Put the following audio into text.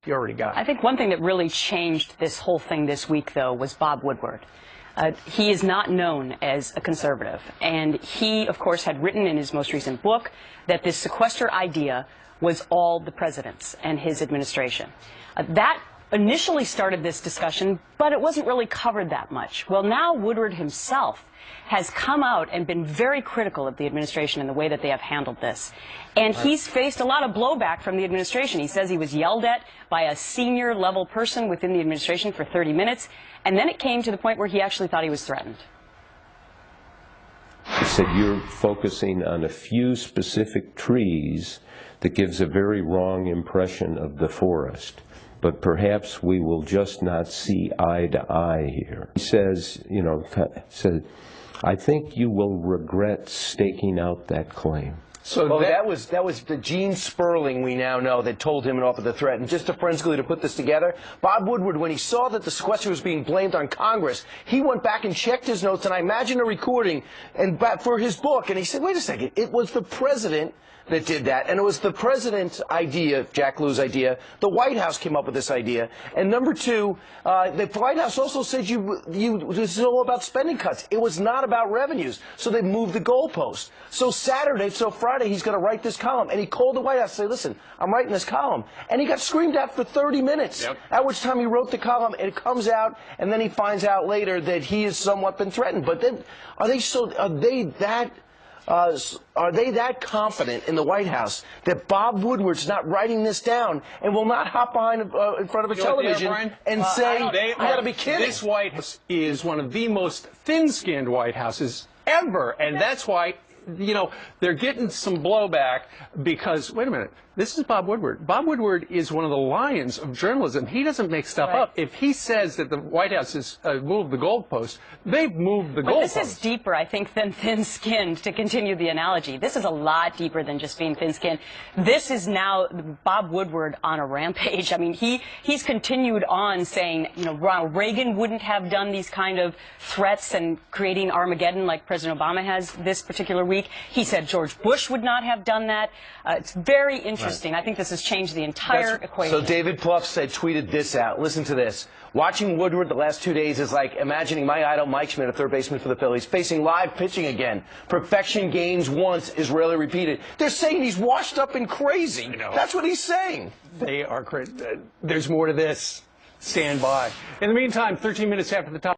You already got it. I think one thing that really changed this whole thing this week, though, was Bob Woodward. He is not known as a conservative, and he, of course, had written in his most recent book that this sequester idea was all the president's and his administration. That initially started this discussion, but it wasn't really covered that much. Well, now Woodward himself has come out and been very critical of the administration and the way that they have handled this. And he's faced a lot of blowback from the administration. He says he was yelled at by a senior level person within the administration for 30 minutes, and then it came to the point where he actually thought he was threatened. He said you're focusing on a few specific trees that gives a very wrong impression of the forest. But perhaps we will just not see eye to eye here. He says, I think you will regret staking out that claim. So that was the Gene Sperling we now know that told him and offered the threat. And just to forensically to put this together, Bob Woodward, when he saw that the sequester was being blamed on Congress, he went back and checked his notes, and I imagine a recording for his book, and he said, wait a second, it was the president that did that, and it was the president's idea, Jack Lew's idea. The White House came up with this idea. And number two, the White House also said this is all about spending cuts. It was not about revenues. So they moved the goalpost. So Friday, he's going to write this column. And he called the White House and said, listen, I'm writing this column. And he got screamed at for 30 minutes. Yep. At which time he wrote the column, and it comes out, and then he finds out later that he has somewhat been threatened. But then, are they that confident in the White House that Bob Woodward's not writing this down and will not hop behind in front of a television and say, you got to be kidding? This White House is one of the most thin-skinned White Houses ever, and that's why, they're getting some blowback because, wait a minute, this is Bob Woodward. Bob Woodward is one of the lions of journalism. He doesn't make stuff up. If he says that the White House has moved the goalpost, they've moved the goalpost. This is deeper, I think, than thin-skinned, to continue the analogy. This is a lot deeper than just being thin-skinned. This is now Bob Woodward on a rampage. I mean, he's continued on saying, Ronald Reagan wouldn't have done these kind of threats and creating Armageddon like President Obama has this particular week. He said George Bush would not have done that. It's very interesting. I think this has changed the entire equation. So David Plouffe tweeted this out. Listen to this. Watching Woodward the last 2 days is like imagining my idol Mike Schmidt, a third baseman for the Phillies, facing live pitching again. Perfection gains once is rarely repeated. They're saying he's washed up and crazy. That's what he's saying. They are crazy. There's more to this. Stand by. In the meantime, 13 minutes after the top.